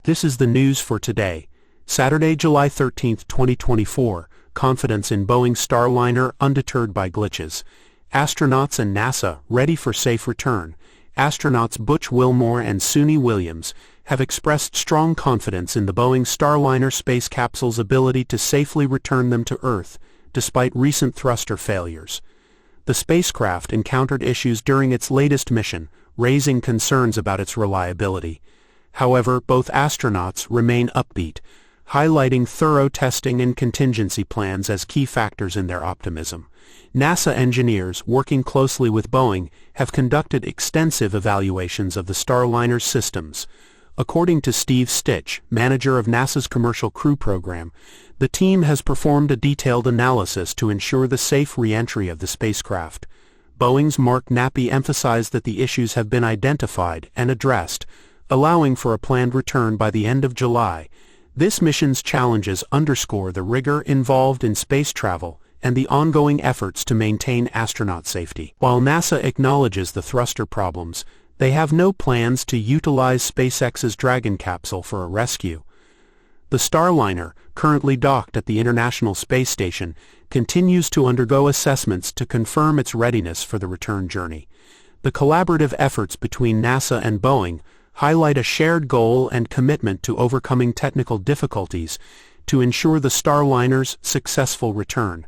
This is the news for today, Saturday, July 13, 2024. Confidence in Boeing Starliner undeterred by glitches. Astronauts and NASA ready for safe return. Astronauts Butch Wilmore and Suni Williams have expressed strong confidence in the Boeing Starliner space capsule's ability to safely return them to Earth, despite recent thruster failures. The spacecraft encountered issues during its latest mission, raising concerns about its reliability. However, both astronauts remain upbeat, highlighting thorough testing and contingency plans as key factors in their optimism. NASA engineers, working closely with Boeing, have conducted extensive evaluations of the Starliner's systems. According to Steve Stitch, manager of NASA's Commercial Crew Program, the team has performed a detailed analysis to ensure the safe re-entry of the spacecraft. Boeing's Mark Nappy emphasized that the issues have been identified and addressed, allowing for a planned return by the end of July. This mission's challenges underscore the rigor involved in space travel and the ongoing efforts to maintain astronaut safety. While NASA acknowledges the thruster problems, they have no plans to utilize SpaceX's Dragon capsule for a rescue. The Starliner, currently docked at the International Space Station, continues to undergo assessments to confirm its readiness for the return journey. The collaborative efforts between NASA and Boeing highlight a shared goal and commitment to overcoming technical difficulties to ensure the Starliner's successful return.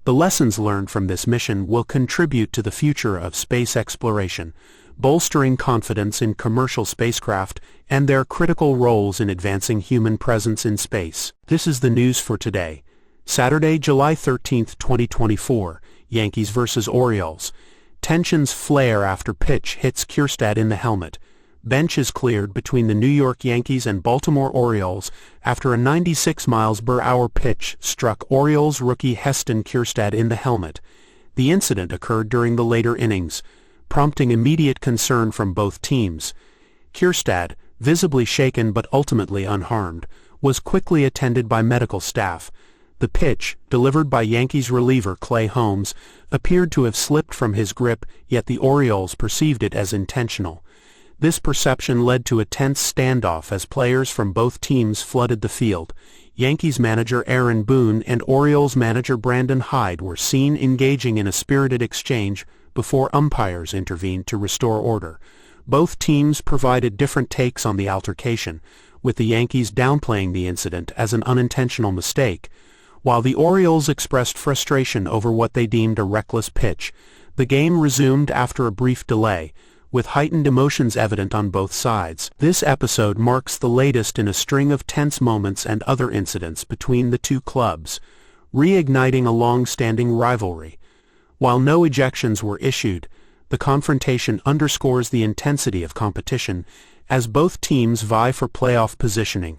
The lessons learned from this mission will contribute to the future of space exploration, bolstering confidence in commercial spacecraft and their critical roles in advancing human presence in space. This is the news for today, Saturday, July 13, 2024. Yankees vs. Orioles. Tensions flare after pitch hits Kjerstad in the helmet. Bench is cleared between the New York Yankees and Baltimore Orioles after a 96 mph pitch struck Orioles rookie Heston Kjerstad in the helmet. The incident occurred during the later innings, prompting immediate concern from both teams. Kjerstad, visibly shaken but ultimately unharmed, was quickly attended by medical staff. The pitch, delivered by Yankees reliever Clay Holmes, appeared to have slipped from his grip, yet the Orioles perceived it as intentional. This perception led to a tense standoff as players from both teams flooded the field. Yankees manager Aaron Boone and Orioles manager Brandon Hyde were seen engaging in a spirited exchange before umpires intervened to restore order. Both teams provided different takes on the altercation, with the Yankees downplaying the incident as an unintentional mistake, while the Orioles expressed frustration over what they deemed a reckless pitch. The game resumed after a brief delay, with heightened emotions evident on both sides. This episode marks the latest in a string of tense moments and other incidents between the two clubs, reigniting a long-standing rivalry. While no ejections were issued, the confrontation underscores the intensity of competition as both teams vie for playoff positioning.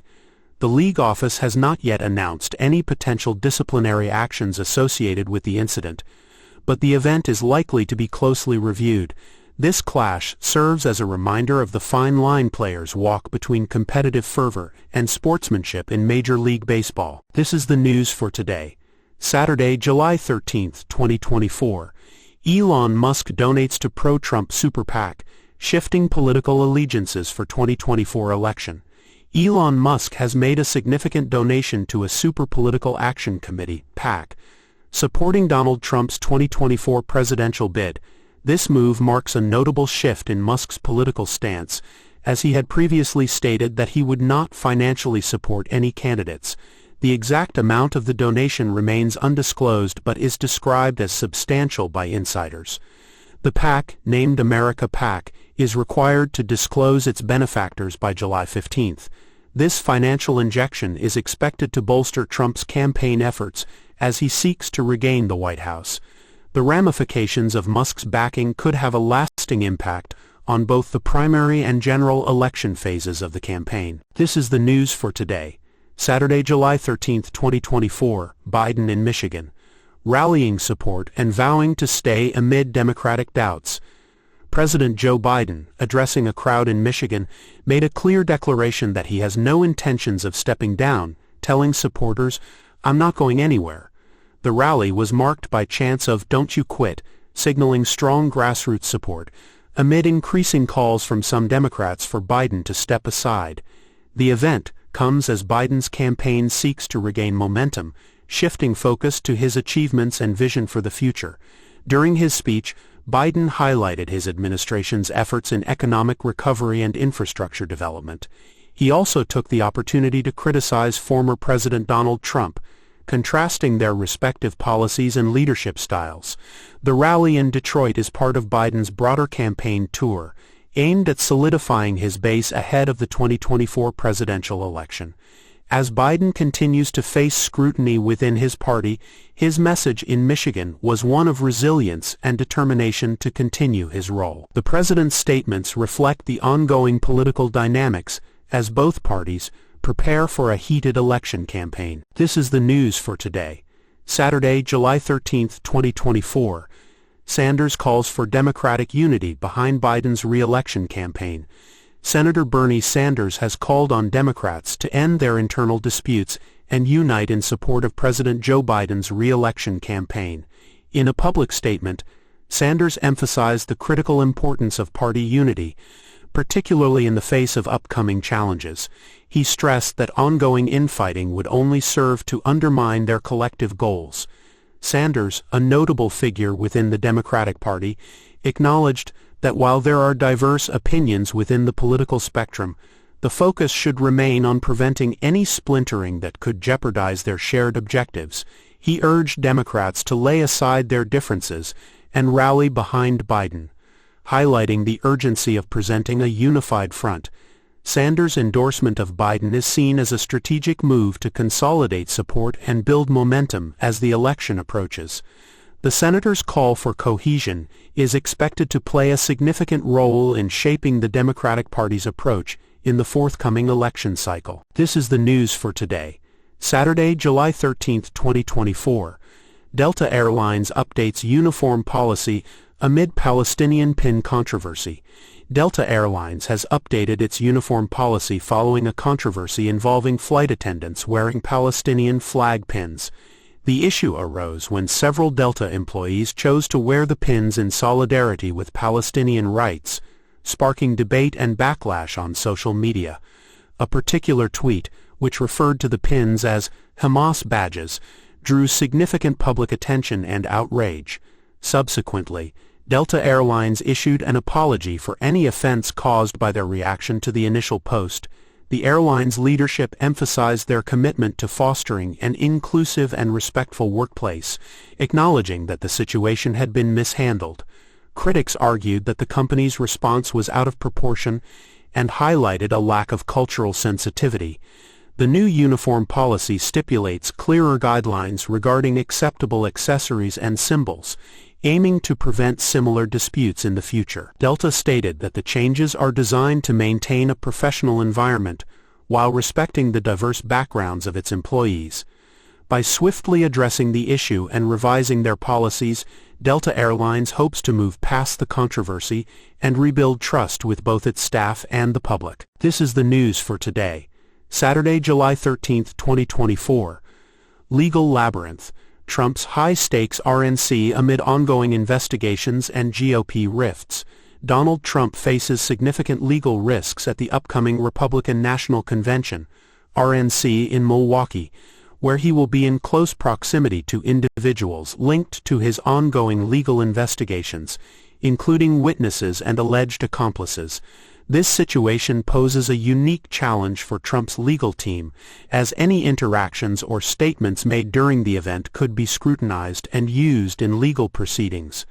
The league office has not yet announced any potential disciplinary actions associated with the incident, but the event is likely to be closely reviewed. This clash serves as a reminder of the fine line players walk between competitive fervor and sportsmanship in Major League Baseball. This is the news for today, Saturday, July 13, 2024. Elon Musk donates to pro-Trump super PAC, shifting political allegiances for 2024 election. Elon Musk has made a significant donation to a super political action committee, PAC, supporting Donald Trump's 2024 presidential bid. This move marks a notable shift in Musk's political stance, as he had previously stated that he would not financially support any candidates. The exact amount of the donation remains undisclosed but is described as substantial by insiders. The PAC, named America PAC, is required to disclose its benefactors by July 15. This financial injection is expected to bolster Trump's campaign efforts as he seeks to regain the White House. The ramifications of Musk's backing could have a lasting impact on both the primary and general election phases of the campaign. This is the news for today, Saturday, July 13, 2024. Biden in Michigan, rallying support and vowing to stay amid Democratic doubts. President Joe Biden, addressing a crowd in Michigan, made a clear declaration that he has no intentions of stepping down, telling supporters, "I'm not going anywhere." The rally was marked by chants of "Don't you quit," signaling strong grassroots support, amid increasing calls from some Democrats for Biden to step aside. The event comes as Biden's campaign seeks to regain momentum, shifting focus to his achievements and vision for the future. During his speech, Biden highlighted his administration's efforts in economic recovery and infrastructure development. He also took the opportunity to criticize former President Donald Trump, contrasting their respective policies and leadership styles. The rally in Detroit is part of Biden's broader campaign tour, aimed at solidifying his base ahead of the 2024 presidential election. As Biden continues to face scrutiny within his party, his message in Michigan was one of resilience and determination to continue his role. The president's statements reflect the ongoing political dynamics as both parties prepare for a heated election campaign. This is the news for today, Saturday, July 13, 2024. Sanders calls for Democratic unity behind Biden's re-election campaign. Senator Bernie Sanders has called on Democrats to end their internal disputes and unite in support of President Joe Biden's re-election campaign. In a public statement, Sanders emphasized the critical importance of party unity, particularly in the face of upcoming challenges. He stressed that ongoing infighting would only serve to undermine their collective goals. Sanders, a notable figure within the Democratic Party, acknowledged that while there are diverse opinions within the political spectrum, the focus should remain on preventing any splintering that could jeopardize their shared objectives. He urged Democrats to lay aside their differences and rally behind Biden, highlighting the urgency of presenting a unified front. Sanders' endorsement of Biden is seen as a strategic move to consolidate support and build momentum as the election approaches. The senator's call for cohesion is expected to play a significant role in shaping the Democratic Party's approach in the forthcoming election cycle. This is the news for today, Saturday, July 13, 2024. Delta Airlines updates uniform policy amid Palestinian pin controversy. Delta Airlines has updated its uniform policy following a controversy involving flight attendants wearing Palestinian flag pins. The issue arose when several Delta employees chose to wear the pins in solidarity with Palestinian rights, sparking debate and backlash on social media. A particular tweet, which referred to the pins as Hamas badges, drew significant public attention and outrage. Subsequently, Delta Airlines issued an apology for any offense caused by their reaction to the initial post. The airline's leadership emphasized their commitment to fostering an inclusive and respectful workplace, acknowledging that the situation had been mishandled. Critics argued that the company's response was out of proportion and highlighted a lack of cultural sensitivity. The new uniform policy stipulates clearer guidelines regarding acceptable accessories and symbols, aiming to prevent similar disputes in the future. Delta stated that the changes are designed to maintain a professional environment while respecting the diverse backgrounds of its employees. By swiftly addressing the issue and revising their policies, Delta Airlines hopes to move past the controversy and rebuild trust with both its staff and the public. This is the news for today, Saturday, July 13, 2024. Legal labyrinth. Trump's high-stakes RNC amid ongoing investigations and GOP rifts. Donald Trump faces significant legal risks at the upcoming Republican National Convention, RNC, in Milwaukee, where he will be in close proximity to individuals linked to his ongoing legal investigations, including witnesses and alleged accomplices. This situation poses a unique challenge for Trump's legal team, as any interactions or statements made during the event could be scrutinized and used in legal proceedings.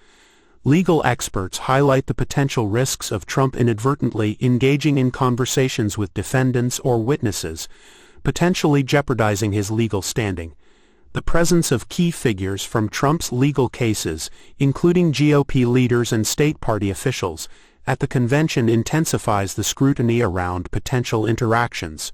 Legal experts highlight the potential risks of Trump inadvertently engaging in conversations with defendants or witnesses, potentially jeopardizing his legal standing. The presence of key figures from Trump's legal cases, including GOP leaders and state party officials, at the convention intensifies the scrutiny around potential interactions.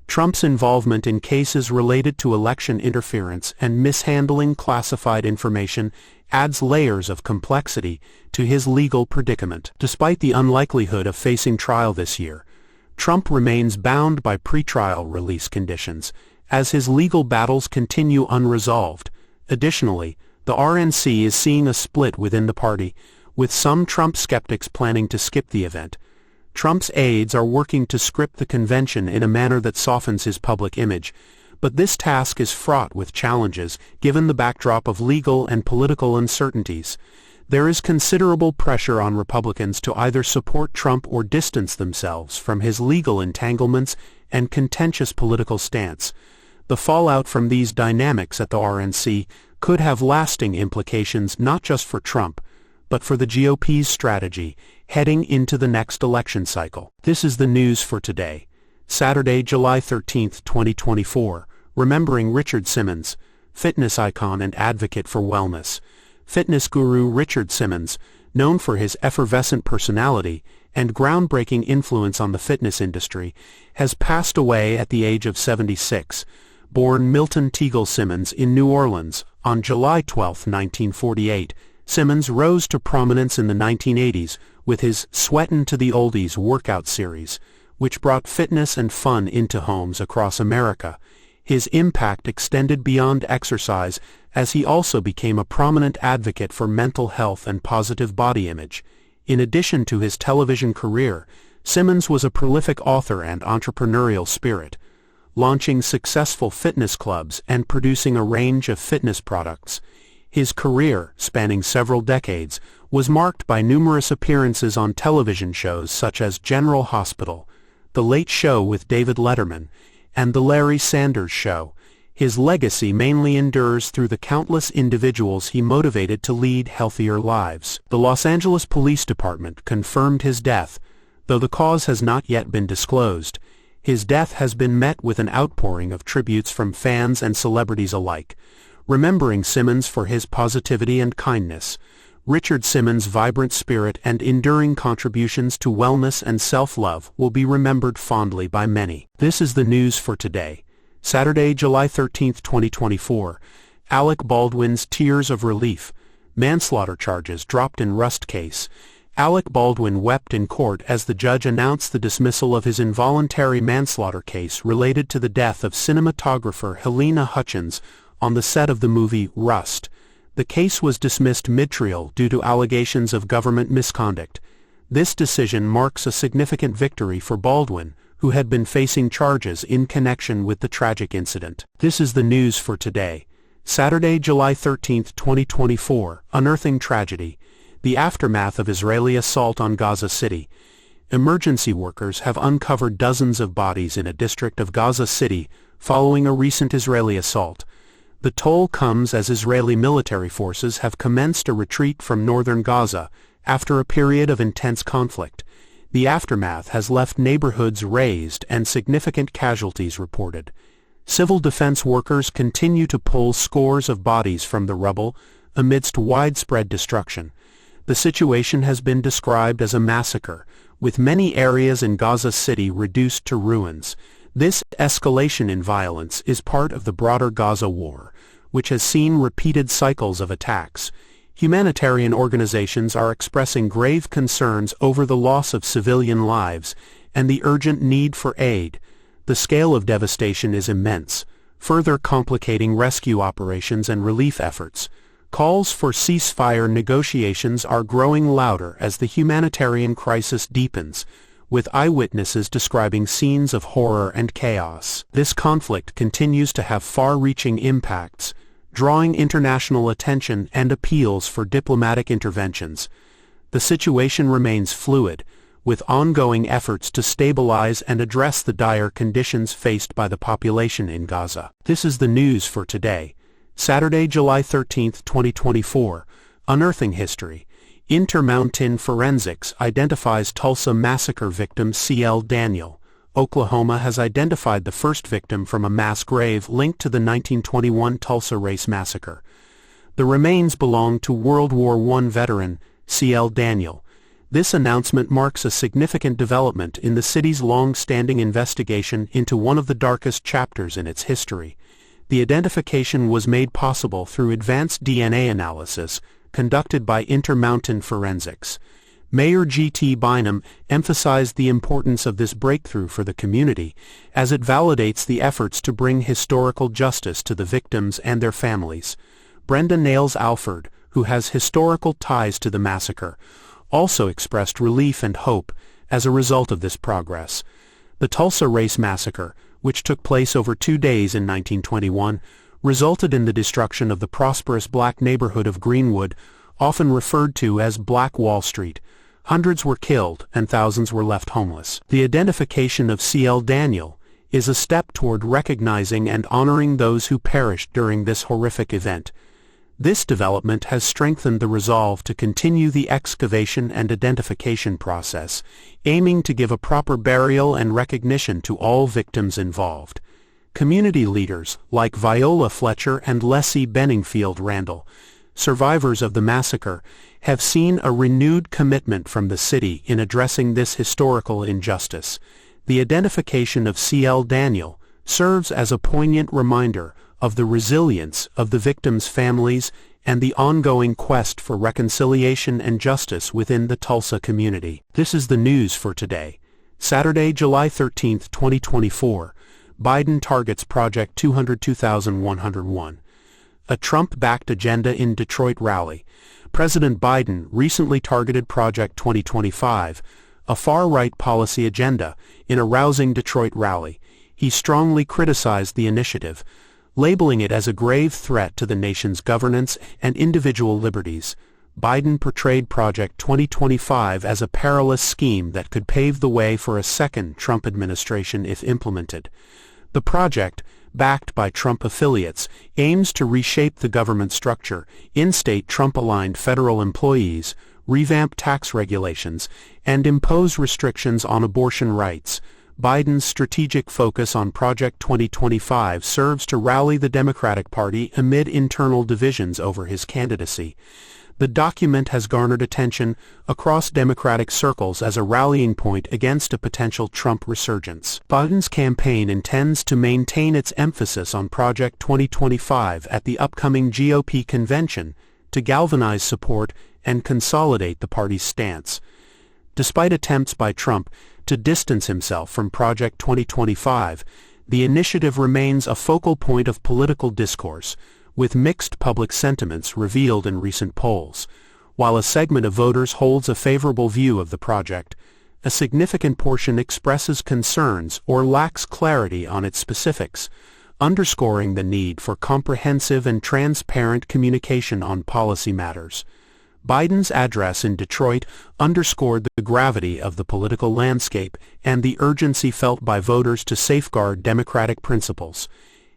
Trump's involvement in cases related to election interference and mishandling classified information adds layers of complexity to his legal predicament. Despite the unlikelihood of facing trial this year, Trump remains bound by pretrial release conditions, as his legal battles continue unresolved. Additionally, the RNC is seeing a split within the party, with some Trump skeptics planning to skip the event. Trump's aides are working to script the convention in a manner that softens his public image, but this task is fraught with challenges given the backdrop of legal and political uncertainties. There is considerable pressure on Republicans to either support Trump or distance themselves from his legal entanglements and contentious political stance. The fallout from these dynamics at the RNC could have lasting implications not just for Trump, but for the GOP's strategy heading into the next election cycle. This is the news for today, Saturday, July 13, 2024. Remembering Richard Simmons, fitness icon and advocate for wellness. Fitness guru Richard Simmons, known for his effervescent personality and groundbreaking influence on the fitness industry, has passed away at the age of 76. Born Milton Teagle Simmons in New Orleans on July 12, 1948, Simmons rose to prominence in the 1980s with his Sweatin' to the Oldies workout series, which brought fitness and fun into homes across America. His impact extended beyond exercise as he also became a prominent advocate for mental health and positive body image. In addition to his television career, Simmons was a prolific author and entrepreneurial spirit, launching successful fitness clubs and producing a range of fitness products. His career, spanning several decades, was marked by numerous appearances on television shows such as General Hospital, The Late Show with David Letterman, and The Larry Sanders Show. His legacy mainly endures through the countless individuals he motivated to lead healthier lives. The Los Angeles Police Department confirmed his death, though the cause has not yet been disclosed. His death has been met with an outpouring of tributes from fans and celebrities alike, remembering Simmons for his positivity and kindness. Richard Simmons' vibrant spirit and enduring contributions to wellness and self-love will be remembered fondly by many. This is the news for today, Saturday, July 13, 2024. Alec Baldwin's tears of relief. Manslaughter charges dropped in Rust case. Alec Baldwin wept in court as the judge announced the dismissal of his involuntary manslaughter case related to the death of cinematographer Helena Hutchins on the set of the movie Rust. The case was dismissed mid-trial due to allegations of government misconduct. This decision marks a significant victory for Baldwin, who had been facing charges in connection with the tragic incident. This is the news for today, Saturday, July 13, 2024. Unearthing tragedy. The aftermath of Israeli assault on Gaza City. Emergency workers have uncovered dozens of bodies in a district of Gaza City following a recent Israeli assault. The toll comes as Israeli military forces have commenced a retreat from northern Gaza after a period of intense conflict. The aftermath has left neighborhoods razed and significant casualties reported. Civil defense workers continue to pull scores of bodies from the rubble amidst widespread destruction. The situation has been described as a massacre, with many areas in Gaza City reduced to ruins. This escalation in violence is part of the broader Gaza war, which has seen repeated cycles of attacks. Humanitarian organizations are expressing grave concerns over the loss of civilian lives and the urgent need for aid. The scale of devastation is immense, further complicating rescue operations and relief efforts. Calls for ceasefire negotiations are growing louder as the humanitarian crisis deepens, with eyewitnesses describing scenes of horror and chaos. This conflict continues to have far-reaching impacts, drawing international attention and appeals for diplomatic interventions. The situation remains fluid, with ongoing efforts to stabilize and address the dire conditions faced by the population in Gaza. This is the news for today, Saturday, July 13, 2024. Unearthing history. Intermountain Forensics identifies Tulsa massacre victim C.L. Daniel. Oklahoma has identified the first victim from a mass grave linked to the 1921 Tulsa Race Massacre. The remains belong to World War I veteran C.L. Daniel. This announcement marks a significant development in the city's long-standing investigation into one of the darkest chapters in its history. The identification was made possible through advanced DNA analysis conducted by Intermountain Forensics. Mayor G.T. Bynum emphasized the importance of this breakthrough for the community, as it validates the efforts to bring historical justice to the victims and their families. Brenda Nails Alford, who has historical ties to the massacre, also expressed relief and hope, as a result of this progress. The Tulsa Race Massacre, which took place over 2 days in 1921, resulted in the destruction of the prosperous black neighborhood of Greenwood, often referred to as Black Wall Street. Hundreds were killed and thousands were left homeless. The identification of C.L. Daniel is a step toward recognizing and honoring those who perished during this horrific event. This development has strengthened the resolve to continue the excavation and identification process, aiming to give a proper burial and recognition to all victims involved. Community leaders like Viola Fletcher and Leslie Benningfield Randall, survivors of the massacre, have seen a renewed commitment from the city in addressing this historical injustice. The identification of C.L. Daniel serves as a poignant reminder of the resilience of the victims' families and the ongoing quest for reconciliation and justice within the Tulsa community. This is the news for today, Saturday, July 13, 2024. Biden targets Project 202,101. A Trump-backed agenda in Detroit rally. President Biden recently targeted Project 2025, a far-right policy agenda, in a rousing Detroit rally. He strongly criticized the initiative, labeling it as a grave threat to the nation's governance and individual liberties. Biden portrayed Project 2025 as a perilous scheme that could pave the way for a second Trump administration if implemented. The project, backed by Trump affiliates, aims to reshape the government structure, instate Trump-aligned federal employees, revamp tax regulations, and impose restrictions on abortion rights. Biden's strategic focus on Project 2025 serves to rally the Democratic Party amid internal divisions over his candidacy. The document has garnered attention across Democratic circles as a rallying point against a potential Trump resurgence. Biden's campaign intends to maintain its emphasis on Project 2025 at the upcoming GOP convention to galvanize support and consolidate the party's stance. Despite attempts by Trump to distance himself from Project 2025, the initiative remains a focal point of political discourse, with mixed public sentiments revealed in recent polls. While a segment of voters holds a favorable view of the project, a significant portion expresses concerns or lacks clarity on its specifics, underscoring the need for comprehensive and transparent communication on policy matters. Biden's address in Detroit underscored the gravity of the political landscape and the urgency felt by voters to safeguard democratic principles.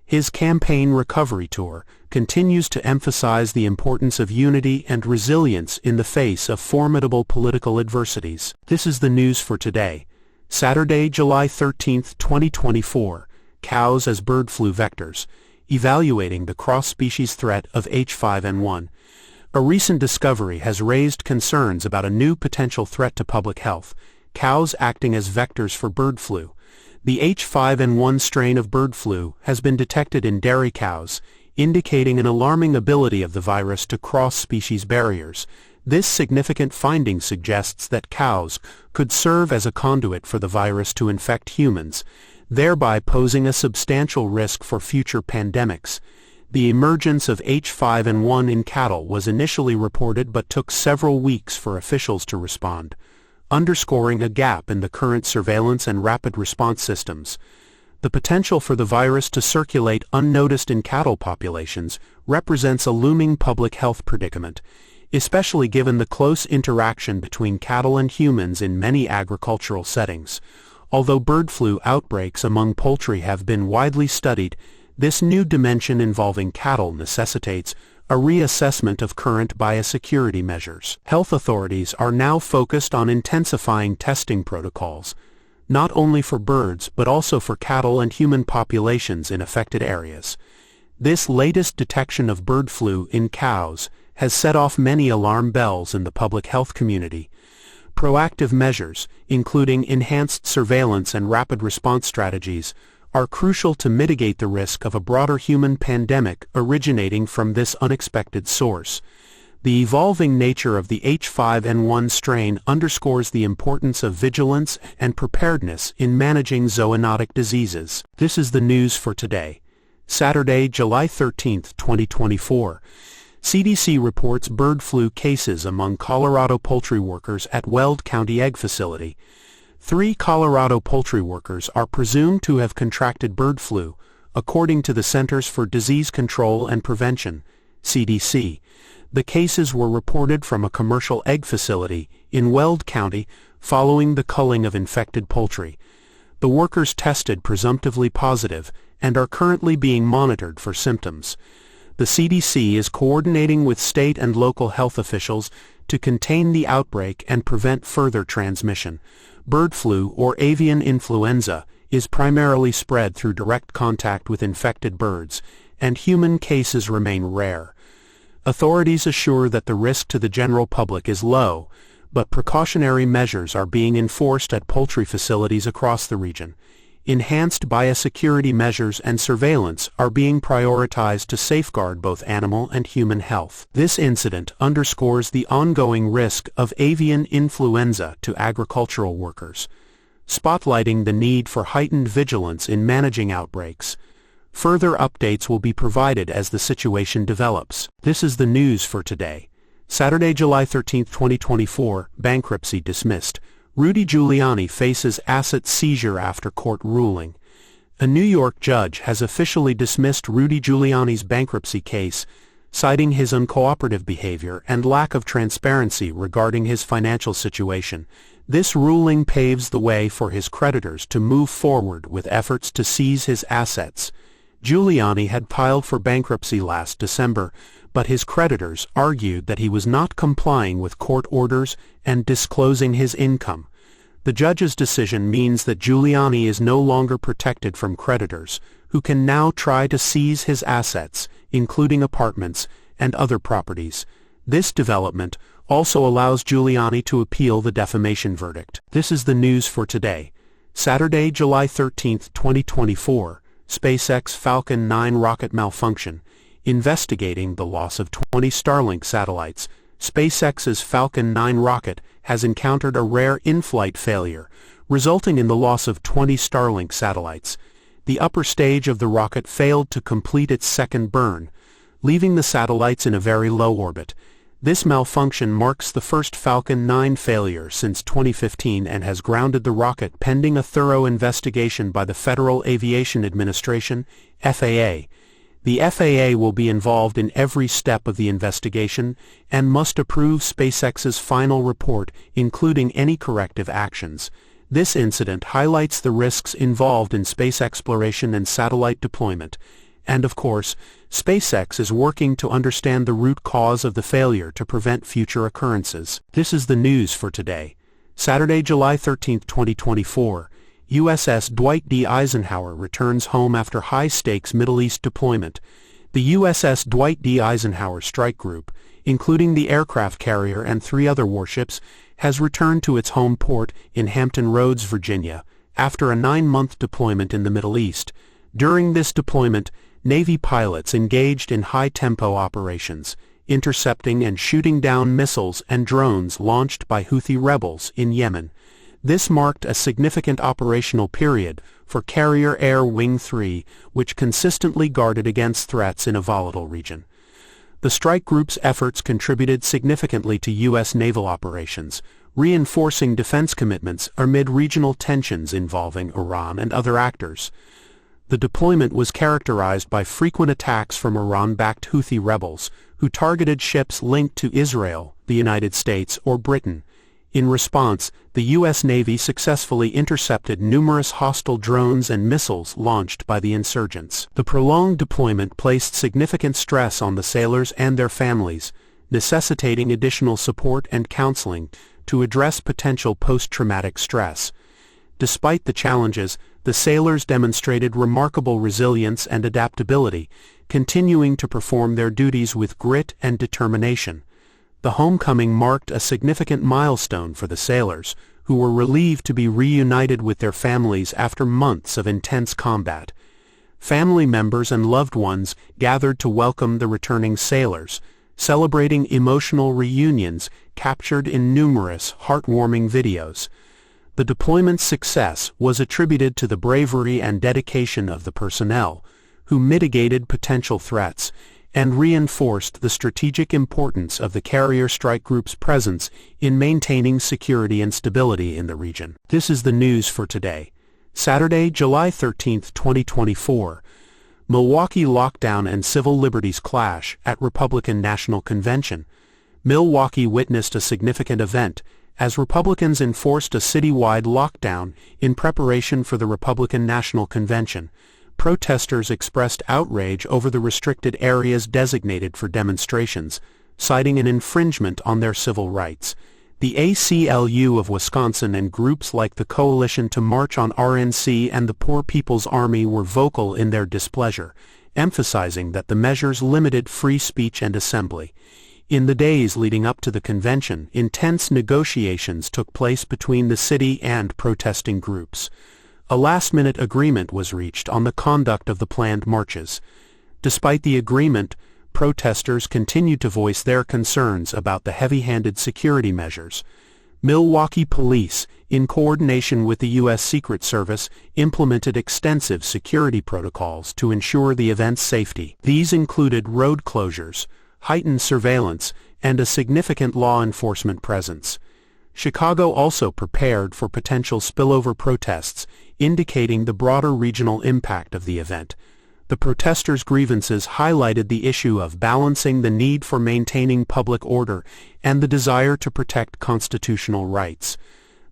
His campaign recovery tour continues to emphasize the importance of unity and resilience in the face of formidable political adversities. This is the news for today, Saturday, July 13, 2024. Cows as bird flu vectors. Evaluating the cross-species threat of H5N1. A recent discovery has raised concerns about a new potential threat to public health, cows acting as vectors for bird flu. The H5N1 strain of bird flu has been detected in dairy cows, indicating an alarming ability of the virus to cross species barriers. This significant finding suggests that cows could serve as a conduit for the virus to infect humans, thereby posing a substantial risk for future pandemics. The emergence of H5N1 in cattle was initially reported but took several weeks for officials to respond, underscoring a gap in the current surveillance and rapid response systems. The potential for the virus to circulate unnoticed in cattle populations represents a looming public health predicament, especially given the close interaction between cattle and humans in many agricultural settings. Although bird flu outbreaks among poultry have been widely studied, this new dimension involving cattle necessitates a reassessment of current biosecurity measures. Health authorities are now focused on intensifying testing protocols, not only for birds but also for cattle and human populations in affected areas. This latest detection of bird flu in cows has set off many alarm bells in the public health community. Proactive measures, including enhanced surveillance and rapid response strategies, are crucial to mitigate the risk of a broader human pandemic originating from this unexpected source. The evolving nature of the H5N1 strain underscores the importance of vigilance and preparedness in managing zoonotic diseases. This is the news for today, Saturday, July 13, 2024. CDC reports bird flu cases among Colorado poultry workers at Weld County Egg Facility. 3 Colorado poultry workers are presumed to have contracted bird flu, according to the Centers for Disease Control and Prevention, CDC. The cases were reported from a commercial egg facility in Weld County following the culling of infected poultry. The workers tested presumptively positive and are currently being monitored for symptoms. The CDC is coordinating with state and local health officials to contain the outbreak and prevent further transmission. Bird flu, or avian influenza, is primarily spread through direct contact with infected birds, and human cases remain rare. Authorities assure that the risk to the general public is low, but precautionary measures are being enforced at poultry facilities across the region. Enhanced biosecurity measures and surveillance are being prioritized to safeguard both animal and human health. This incident underscores the ongoing risk of avian influenza to agricultural workers, spotlighting the need for heightened vigilance in managing outbreaks. Further updates will be provided as the situation develops. This is the news for today. Saturday, July 13, 2024, bankruptcy dismissed. Rudy Giuliani faces asset seizure after court ruling. A New York judge has officially dismissed Rudy Giuliani's bankruptcy case, citing his uncooperative behavior and lack of transparency regarding his financial situation. This ruling paves the way for his creditors to move forward with efforts to seize his assets. Giuliani had filed for bankruptcy last December, but his creditors argued that he was not complying with court orders and disclosing his income. The judge's decision means that Giuliani is no longer protected from creditors, who can now try to seize his assets, including apartments and other properties. This development also allows Giuliani to appeal the defamation verdict. This is the news for today. Saturday, July 13, 2024, SpaceX Falcon 9 rocket malfunction. Investigating the loss of 20 Starlink satellites, SpaceX's Falcon 9 rocket has encountered a rare in-flight failure, resulting in the loss of 20 Starlink satellites. The upper stage of the rocket failed to complete its second burn, leaving the satellites in a very low orbit. This malfunction marks the first Falcon 9 failure since 2015 and has grounded the rocket pending a thorough investigation by the Federal Aviation Administration, FAA. The FAA will be involved in every step of the investigation and must approve SpaceX's final report, including any corrective actions. This incident highlights the risks involved in space exploration and satellite deployment. And of course, SpaceX is working to understand the root cause of the failure to prevent future occurrences. This is the news for today. Saturday, July 13, 2024. USS Dwight D. Eisenhower returns home after high-stakes Middle East deployment. The USS Dwight D. Eisenhower strike group, including the aircraft carrier and 3 other warships, has returned to its home port in Hampton Roads, Virginia, after a 9-month deployment in the Middle East. During this deployment, Navy pilots engaged in high-tempo operations, intercepting and shooting down missiles and drones launched by Houthi rebels in Yemen. This marked a significant operational period for Carrier Air Wing 3, which consistently guarded against threats in a volatile region. The strike group's efforts contributed significantly to U.S. naval operations, reinforcing defense commitments amid regional tensions involving Iran and other actors. The deployment was characterized by frequent attacks from Iran-backed Houthi rebels, who targeted ships linked to Israel, the United States, or Britain. In response, the U.S. Navy successfully intercepted numerous hostile drones and missiles launched by the insurgents. The prolonged deployment placed significant stress on the sailors and their families, necessitating additional support and counseling to address potential post-traumatic stress. Despite the challenges, the sailors demonstrated remarkable resilience and adaptability, continuing to perform their duties with grit and determination. The homecoming marked a significant milestone for the sailors, who were relieved to be reunited with their families after months of intense combat. Family members and loved ones gathered to welcome the returning sailors, celebrating emotional reunions captured in numerous heartwarming videos. The deployment's success was attributed to the bravery and dedication of the personnel, who mitigated potential threats, and reinforced the strategic importance of the carrier strike group's presence in maintaining security and stability in the region. This is the news for today, Saturday, July 13, 2024. Milwaukee lockdown and civil liberties clash at Republican National Convention. Milwaukee witnessed a significant event as Republicans enforced a citywide lockdown in preparation for the Republican National Convention. Protesters expressed outrage over the restricted areas designated for demonstrations, citing an infringement on their civil rights. The ACLU of Wisconsin and groups like the Coalition to March on RNC and the Poor People's Army were vocal in their displeasure, emphasizing that the measures limited free speech and assembly. In the days leading up to the convention, intense negotiations took place between the city and protesting groups. A last-minute agreement was reached on the conduct of the planned marches. Despite the agreement, protesters continued to voice their concerns about the heavy-handed security measures. Milwaukee police, in coordination with the U.S. Secret Service, implemented extensive security protocols to ensure the event's safety. These included road closures, heightened surveillance, and a significant law enforcement presence. Chicago also prepared for potential spillover protests, indicating the broader regional impact of the event. The protesters' grievances highlighted the issue of balancing the need for maintaining public order and the desire to protect constitutional rights.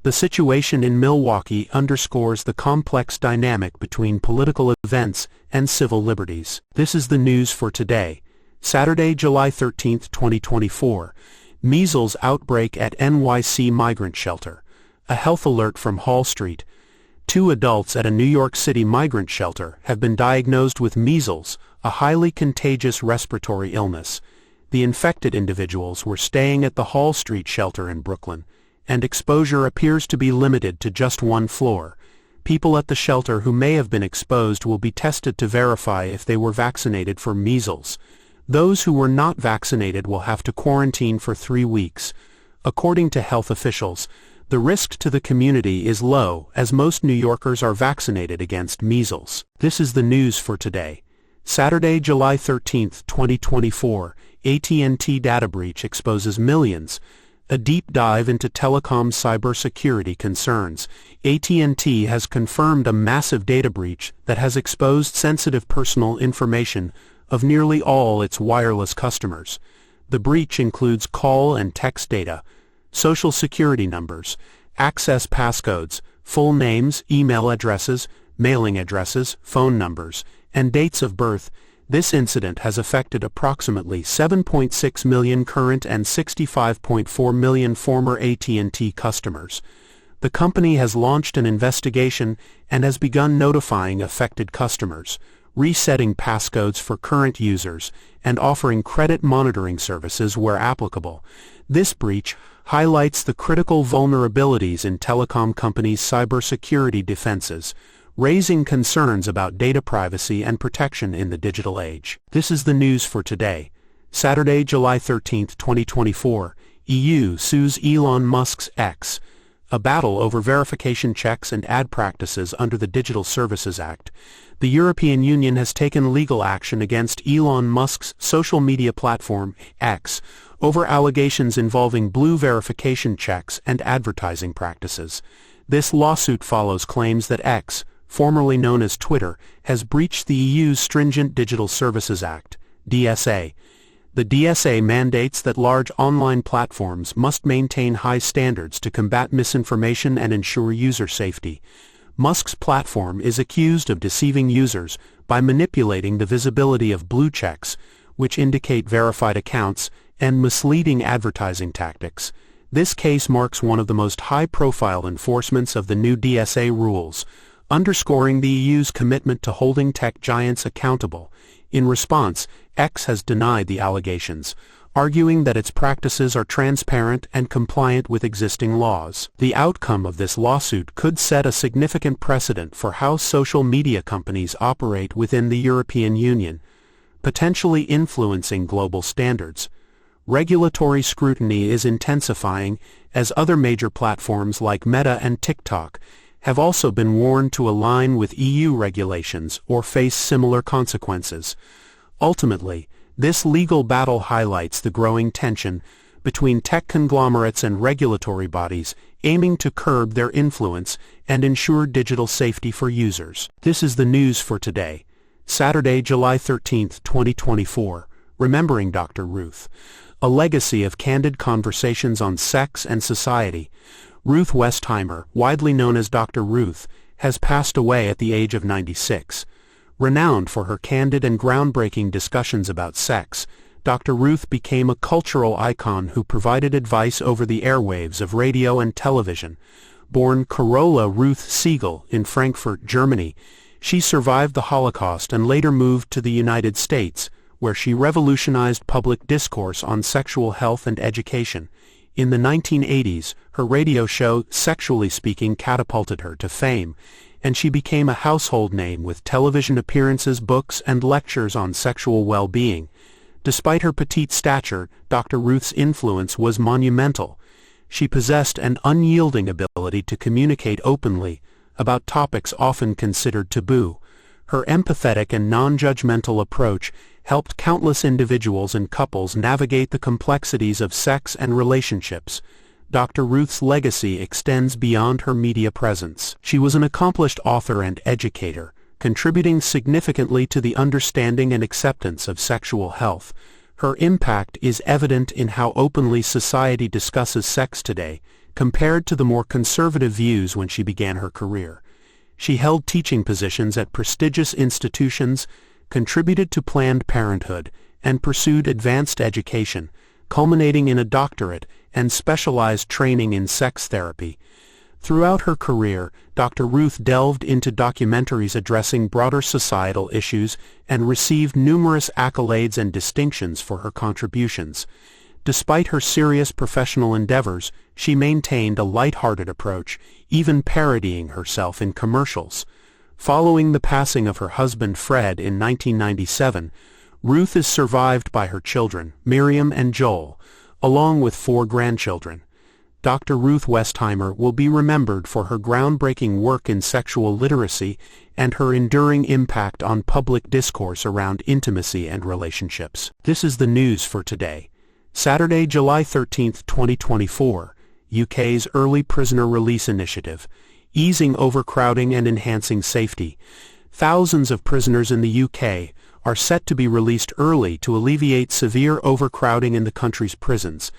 The situation in Milwaukee underscores the complex dynamic between political events and civil liberties. This is the news for today, Saturday, July 13, 2024. Measles outbreak at NYC migrant shelter. A health alert from Hall Street. 2 adults at a New York City migrant shelter have been diagnosed with measles, a highly contagious respiratory illness. The infected individuals were staying at the Hall Street shelter in Brooklyn, and exposure appears to be limited to just one floor. People at the shelter who may have been exposed will be tested to verify if they were vaccinated for measles. Those who were not vaccinated will have to quarantine for 3 weeks. According to health officials, the risk to the community is low as most New Yorkers are vaccinated against measles. This is the news for today, Saturday, July 13, 2024. AT&T data breach exposes millions. A deep dive into telecom cybersecurity concerns. AT&T has confirmed a massive data breach that has exposed sensitive personal information of nearly all its wireless customers. The breach includes call and text data, social security numbers, access passcodes, full names, email addresses, mailing addresses, phone numbers, and dates of birth. This incident has affected approximately 7.6 million current and 65.4 million former AT&T customers. The company has launched an investigation and has begun notifying affected customers, resetting passcodes for current users, and offering credit monitoring services where applicable. This breach highlights the critical vulnerabilities in telecom companies' cybersecurity defenses, raising concerns about data privacy and protection in the digital age. This is the news for today, Saturday, July 13, 2024. EU sues Elon Musk's X. A battle over verification checks and ad practices under the Digital Services Act. The European Union has taken legal action against Elon Musk's social media platform, X, over allegations involving blue verification checks and advertising practices. This lawsuit follows claims that X, formerly known as Twitter, has breached the EU's stringent Digital Services Act, DSA. The DSA mandates that large online platforms must maintain high standards to combat misinformation and ensure user safety. Musk's platform is accused of deceiving users by manipulating the visibility of blue checks, which indicate verified accounts, and misleading advertising tactics. This case marks one of the most high-profile enforcements of the new DSA rules, underscoring the EU's commitment to holding tech giants accountable. In response, X has denied the allegations, arguing that its practices are transparent and compliant with existing laws. The outcome of this lawsuit could set a significant precedent for how social media companies operate within the European Union, potentially influencing global standards. Regulatory scrutiny is intensifying as other major platforms like Meta and TikTok have also been warned to align with EU regulations or face similar consequences. Ultimately, This legal battle highlights the growing tension between tech conglomerates and regulatory bodies aiming to curb their influence and ensure digital safety for users. This is the news for today, Saturday, July 13, 2024. Remembering Dr. Ruth. A legacy of candid conversations on sex and society. Ruth Westheimer, widely known as Dr. Ruth, has passed away at the age of 96. Renowned for her candid and groundbreaking discussions about sex, Dr. Ruth became a cultural icon who provided advice over the airwaves of radio and television. Born Carola Ruth Siegel in Frankfurt, Germany, she survived the Holocaust and later moved to the United States, where she revolutionized public discourse on sexual health and education. In the 1980s, her radio show, Sexually Speaking, catapulted her to fame, and she became a household name with television appearances, books, and lectures on sexual well-being. Despite her petite stature, Dr. Ruth's influence was monumental. She possessed an unyielding ability to communicate openly about topics often considered taboo. Her empathetic and non-judgmental approach helped countless individuals and couples navigate the complexities of sex and relationships. Dr. Ruth's legacy extends beyond her media presence. She was an accomplished author and educator, contributing significantly to the understanding and acceptance of sexual health. Her impact is evident in how openly society discusses sex today, compared to the more conservative views when she began her career. She held teaching positions at prestigious institutions, contributed to Planned Parenthood, and pursued advanced education, culminating in a doctorate and specialized training in sex therapy. Throughout her career, Dr. Ruth delved into documentaries addressing broader societal issues and received numerous accolades and distinctions for her contributions. Despite her serious professional endeavors, she maintained a light-hearted approach, even parodying herself in commercials. Following the passing of her husband Fred in 1997, Ruth is survived by her children, Miriam and Joel, along with 4 grandchildren. Dr. Ruth Westheimer will be remembered for her groundbreaking work in sexual literacy and her enduring impact on public discourse around intimacy and relationships. This is the news for today, Saturday, July 13, 2024. UK's Early Prisoner Release Initiative, easing overcrowding and enhancing safety. Thousands of prisoners in the UK are set to be released early to alleviate severe overcrowding in the country's prisons.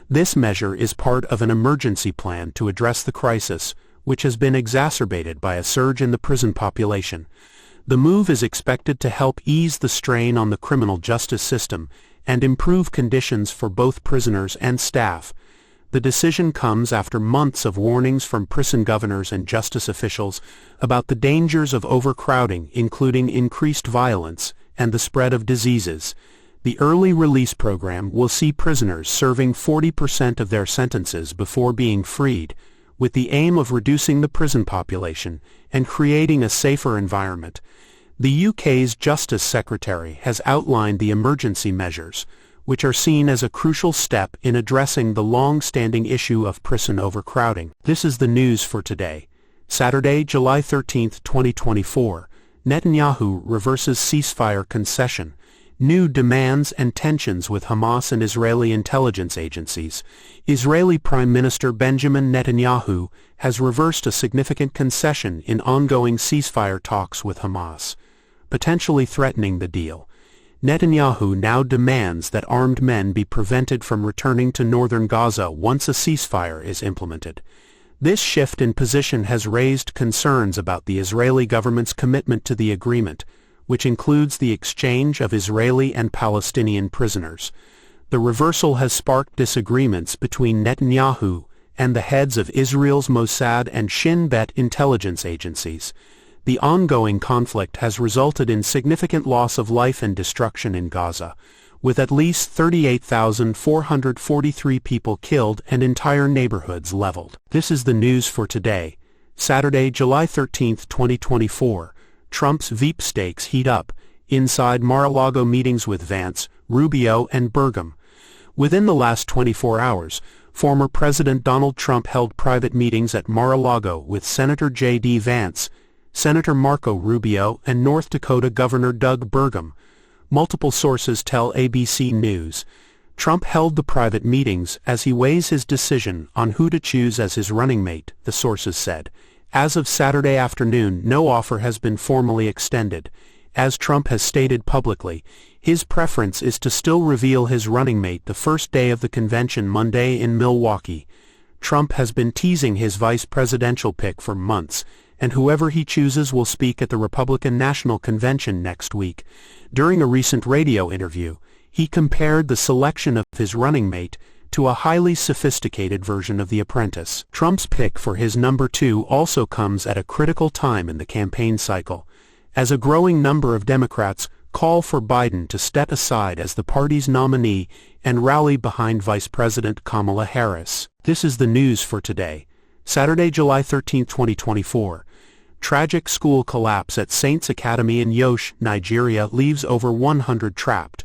This measure is part of an emergency plan to address the crisis, which has been exacerbated by a surge in the prison population. The move is expected to help ease the strain on the criminal justice system and improve conditions for both prisoners and staff. The decision comes after months of warnings from prison governors and justice officials about the dangers of overcrowding, including increased violence and the spread of diseases. The early release program will see prisoners serving 40% of their sentences before being freed, with the aim of reducing the prison population and creating a safer environment. The UK's Justice Secretary has outlined the emergency measures, which are seen as a crucial step in addressing the long-standing issue of prison overcrowding. This is the news for today, Saturday, July 13, 2024. Netanyahu reverses ceasefire concession. New demands and tensions with Hamas and Israeli intelligence agencies. Israeli Prime Minister Benjamin Netanyahu has reversed a significant concession in ongoing ceasefire talks with Hamas, potentially threatening the deal. Netanyahu now demands that armed men be prevented from returning to northern Gaza once a ceasefire is implemented. This shift in position has raised concerns about the Israeli government's commitment to the agreement, which includes the exchange of Israeli and Palestinian prisoners. The reversal has sparked disagreements between Netanyahu and the heads of Israel's Mossad and Shin Bet intelligence agencies. The ongoing conflict has resulted in significant loss of life and destruction in Gaza, with at least 38,443 people killed and entire neighborhoods leveled. This is the news for today, Saturday, July 13, 2024. Trump's veep stakes heat up, inside Mar-a-Lago meetings with Vance, Rubio, and Burgum. Within the last 24 hours, former President Donald Trump held private meetings at Mar-a-Lago with Senator J.D. Vance, Senator Marco Rubio, and North Dakota Governor Doug Burgum. multiple sources tell ABC News. Trump held the private meetings as he weighs his decision on who to choose as his running mate, the sources said. As of Saturday afternoon, no offer has been formally extended. As Trump has stated publicly, his preference is to still reveal his running mate the first day of the convention Monday in Milwaukee. Trump has been teasing his vice presidential pick for months, and whoever he chooses will speak at the Republican National Convention next week. During a recent radio interview, he compared the selection of his running mate to a highly sophisticated version of The Apprentice. Trump's pick for his number 2 also comes at a critical time in the campaign cycle, as a growing number of Democrats call for Biden to step aside as the party's nominee and rally behind Vice President Kamala Harris. This is the news for today, Saturday, July 13, 2024. Tragic school collapse at Saints Academy in Jos, Nigeria leaves over 100 trapped.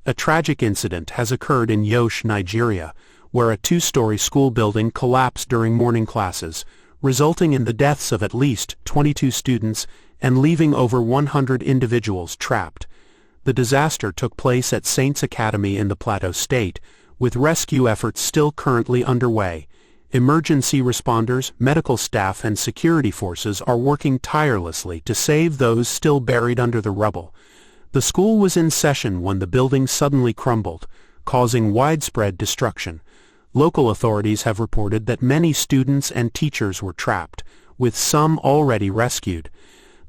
A tragic incident has occurred in Jos, Nigeria, where a 2-story school building collapsed during morning classes, resulting in the deaths of at least 22 students and leaving over 100 individuals trapped. The disaster took place at Saints Academy in the Plateau State, with rescue efforts still currently underway. Emergency responders, medical staff, and security forces are working tirelessly to save those still buried under the rubble. The school was in session when the building suddenly crumbled, causing widespread destruction. Local authorities have reported that many students and teachers were trapped, with some already rescued.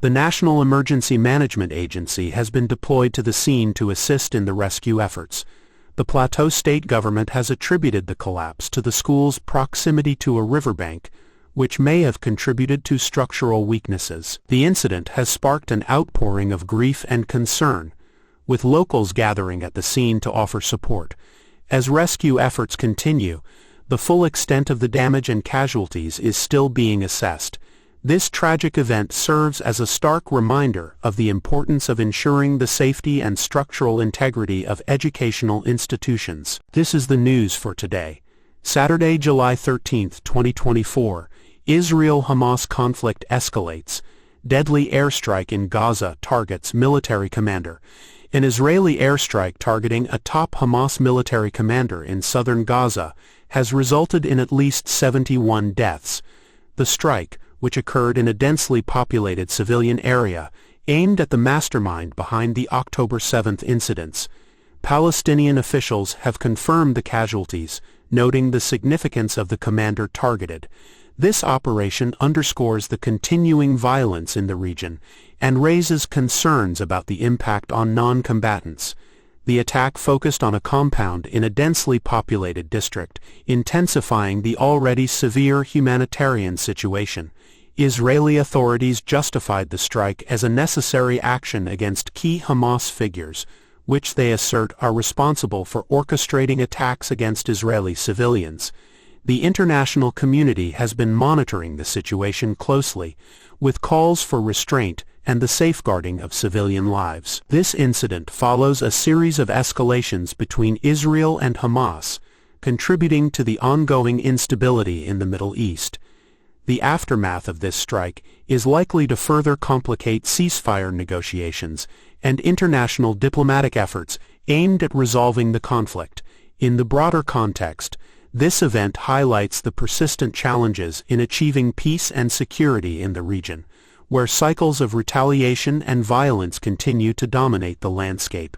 The National Emergency Management Agency has been deployed to the scene to assist in the rescue efforts. The Plateau state government has attributed the collapse to the school's proximity to a riverbank, which may have contributed to structural weaknesses. The incident has sparked an outpouring of grief and concern, with locals gathering at the scene to offer support. As rescue efforts continue, the full extent of the damage and casualties is still being assessed. This tragic event serves as a stark reminder of the importance of ensuring the safety and structural integrity of educational institutions. This is the news for today, Saturday, July 13, 2024. Israel-Hamas conflict escalates. Deadly airstrike in Gaza targets military commander. An Israeli airstrike targeting a top Hamas military commander in southern Gaza has resulted in at least 71 deaths. The strike, which occurred in a densely populated civilian area, aimed at the mastermind behind the October 7 incidents. Palestinian officials have confirmed the casualties, noting the significance of the commander targeted. This operation underscores the continuing violence in the region and raises concerns about the impact on non-combatants. The attack focused on a compound in a densely populated district, intensifying the already severe humanitarian situation. Israeli authorities justified the strike as a necessary action against key Hamas figures, which they assert are responsible for orchestrating attacks against Israeli civilians. The international community has been monitoring the situation closely, with calls for restraint and the safeguarding of civilian lives. This incident follows a series of escalations between Israel and Hamas, contributing to the ongoing instability in the Middle East. The aftermath of this strike is likely to further complicate ceasefire negotiations and international diplomatic efforts aimed at resolving the conflict. In the broader context, this event highlights the persistent challenges in achieving peace and security in the region, where cycles of retaliation and violence continue to dominate the landscape.